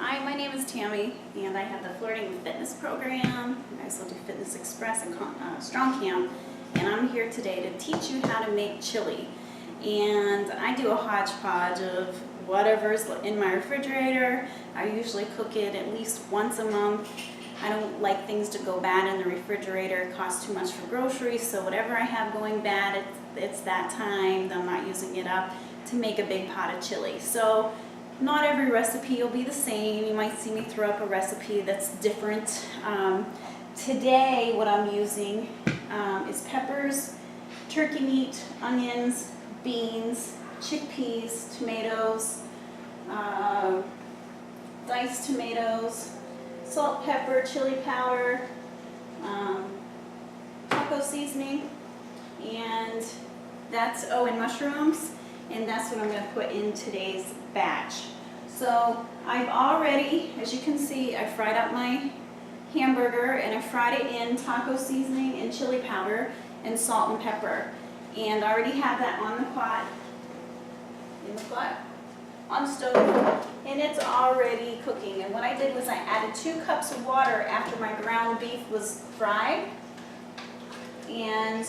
Hi, my name is Tammy, and I have the Flirting with Fitness program. I also do Fitness Express and Strong Camp, and I'm here today to teach you how to make chili. And I do a hodgepodge of whatever's in my refrigerator. I usually cook it at least once a month. I don't like things to go bad in the refrigerator. It costs too much for groceries, so whatever I have going bad, it's that time. I'm not using it up to make a big pot of chili. So not every recipe will be the same. You might see me throw up a recipe that's different. Today what I'm using is peppers, turkey meat, onions, beans, chickpeas, tomatoes, diced tomatoes, salt, pepper, chili powder, taco seasoning, and and mushrooms, and that's what I'm going to put in today's batch. So I've already, as you can see, I fried up my hamburger and I fried it in taco seasoning and chili powder and salt and pepper. And I already have that on the pot, on the stove, and it's already cooking. And what I did was I added 2 cups of water after my ground beef was fried. And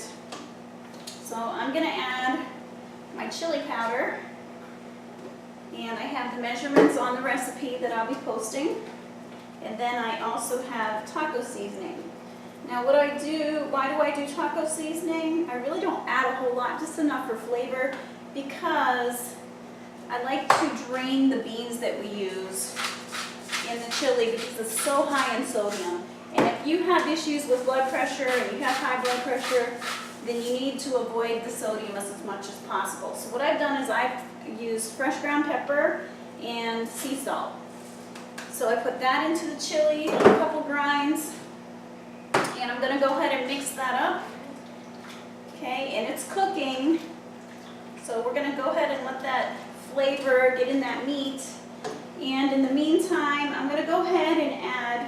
so I'm going to add my chili powder, and I have the measurements on the recipe that I'll be posting. And then I also have taco seasoning. Now why do I do taco seasoning? I really don't add a whole lot, just enough for flavor, because I like to drain the beans that we use in the chili because it's so high in sodium. And if you have issues with blood pressure and you have high blood pressure, then you need to avoid the sodium as much as possible. So what I've done is I've used fresh ground pepper and sea salt. So I put that into the chili, a couple grinds, and I'm going to go ahead and mix that up. Okay, and it's cooking, so we're going to go ahead and let that flavor get in that meat. And in the meantime, I'm going to go ahead and add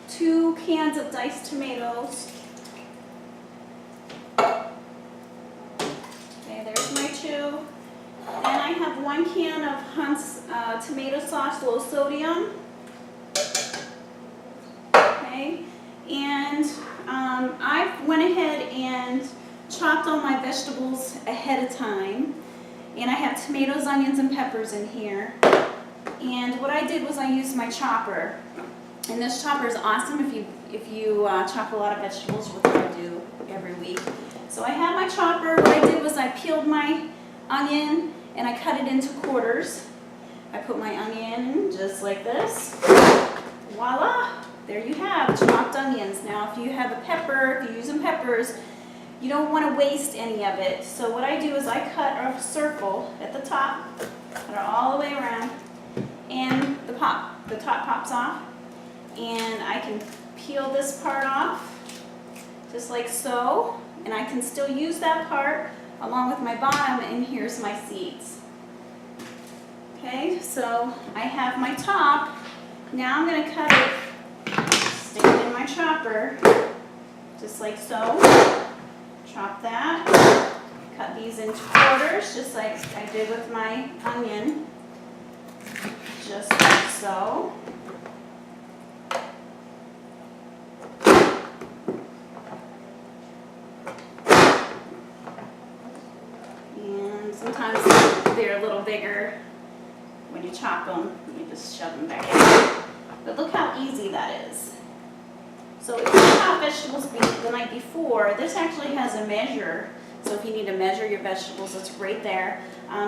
2 cans of diced tomatoes. Okay, there's my 2. And I have 1 can of Hunt's tomato sauce, low sodium. Okay, and I went ahead and chopped all my vegetables ahead of time. And I have tomatoes, onions, and peppers in here. And what I did was I used my chopper. And this chopper is awesome if you chop a lot of vegetables, which I do every week. So I have my chopper. What I did was I peeled my onion and I cut it into quarters. I put my onion in just like this. Voila! There you have chopped onions. Now if you have a pepper, if you're using peppers, you don't want to waste any of it. So what I do is I cut a circle at the top, cut it all the way around, and the top pops off. And I can peel this part off, just like so, and I can still use that part along with my bottom, and here's my seeds. Okay, so I have my top. Now I'm going to cut it, stick it in my chopper, just like so. Chop that, cut these into quarters, just like I did with my onion, just like so. And sometimes they're a little bigger when you chop them. You just shove them back in. But look how easy that is. So if you chop vegetables the night before, this actually has a measure. So if you need to measure your vegetables, it's right there.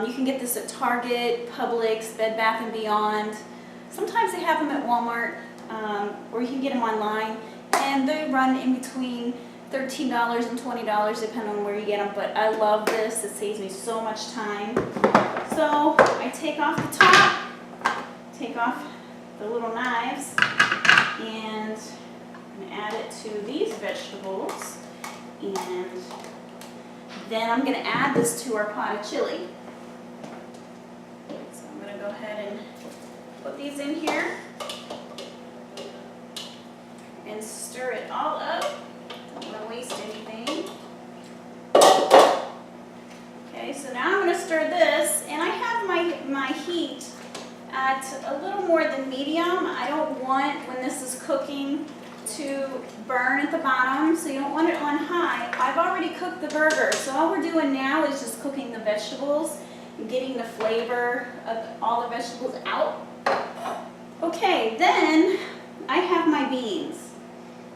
You can get this at Target, Publix, Bed Bath & Beyond. Sometimes they have them at Walmart, or you can get them online. And they run in between $13 and $20 depending on where you get them. But I love this. It saves me so much time. So I take off the top, take off the little knives, and add it to these vegetables, and then I'm going to add this to our pot of chili. So I'm going to go ahead and put these in here and stir it all up. Don't want to waste anything. Okay, so now I'm going to stir this, and I have my heat at a little more than medium. I don't want, when this is cooking, to burn at the bottom, so you don't want it on high. I've already cooked the burger, so all we're doing now is just cooking the vegetables and getting the flavor of all the vegetables out. Okay, then I have my beans,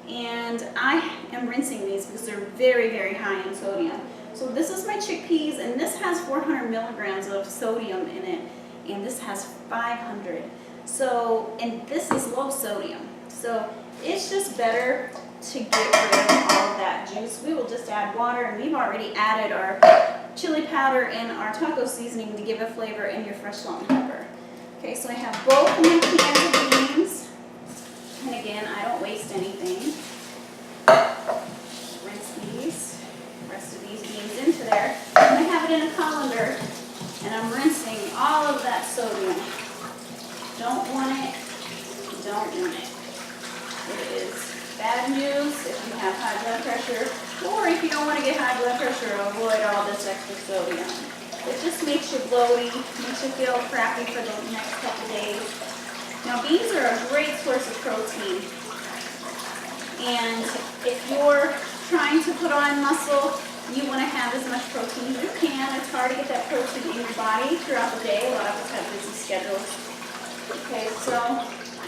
and I am rinsing these because they're very, very high in sodium. So this is my chickpeas, and this has 400 milligrams of sodium in it, and this has 500. So, and this is low sodium. So it's just better to get rid of all of that juice. We will just add water, and we've already added our chili powder and our taco seasoning to give it flavor, and your fresh salt and pepper. Okay, so I have both of my cans of beans, and again, I don't waste anything. Rinse these, the rest of these beans into there, and I have it in a colander, and I'm rinsing all of that sodium. Don't want it, don't want it. It is bad news if you have high blood pressure, or if you don't want to get high blood pressure, avoid all this extra sodium. It just makes you bloaty, makes you feel crappy for the next couple days. Now, beans are a great source of protein, and if you're trying to put on muscle, you want to have as much protein as you can. It's hard to get that protein in your body throughout the day. A lot of us have busy schedules. Okay, so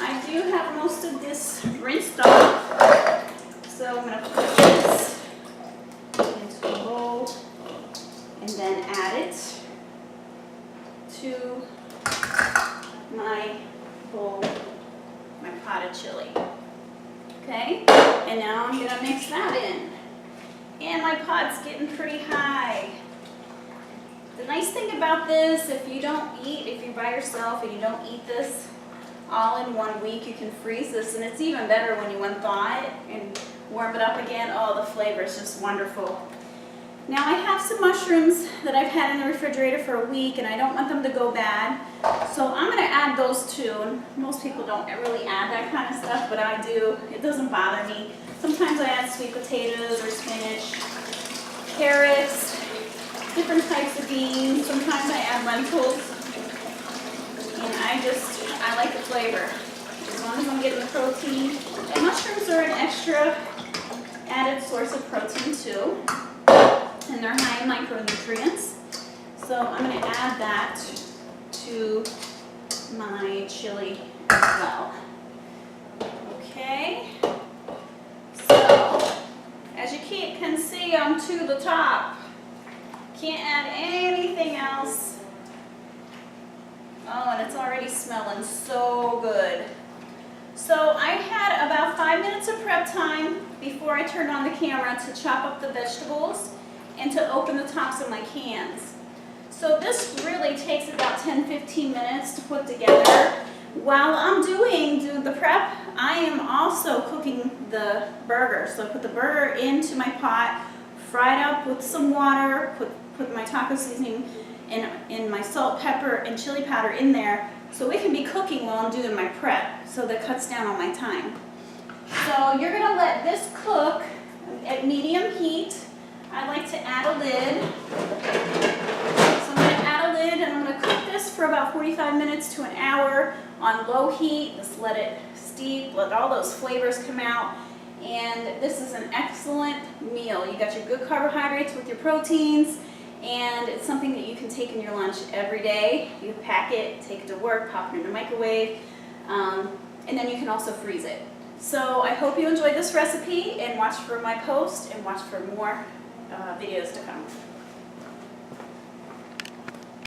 I do have most of this rinsed off, so I'm going to put this into a bowl and then add it to my bowl, my pot of chili. Okay, and now I'm going to mix that in. And my pot's getting pretty high. The nice thing about this, if you're by yourself and you don't eat this all in 1 week, you can freeze this, and it's even better when you unthaw it and warm it up again. Oh, the flavor is just wonderful. Now I have some mushrooms that I've had in the refrigerator for a week, and I don't want them to go bad, so I'm going to add those too. And most people don't really add that kind of stuff, but I do. It doesn't bother me. Sometimes I add sweet potatoes or spinach, carrots, different types of beans. Sometimes I add lentils, and I like the flavor. As long as I'm getting the protein. And mushrooms are an extra added source of protein too, and they're high in micronutrients. So I'm going to add that to my chili as well. Okay. So, as you can see, I'm to the top. Can't add anything else. Oh, and it's already smelling so good. So I had about 5 minutes of prep time before I turned on the camera to chop up the vegetables and to open the tops of my cans. So this really takes about 10-15 minutes to put together. While I'm doing the prep, I am also cooking the burger. So I put the burger into my pot, fry it up with some water, put my taco seasoning and my salt, pepper, and chili powder in there, so it can be cooking while I'm doing my prep, so that cuts down on my time. So you're going to let this cook at medium heat. I like to add a lid. So I'm going to add a lid, and I'm going to cook this for about 45 minutes to an hour on low heat. Just let it steep, let all those flavors come out. And this is an excellent meal. You got your good carbohydrates with your proteins, and it's something that you can take in your lunch every day. You pack it, take it to work, pop it in the microwave, and then you can also freeze it. So I hope you enjoyed this recipe, and watch for my post and watch for more videos to come.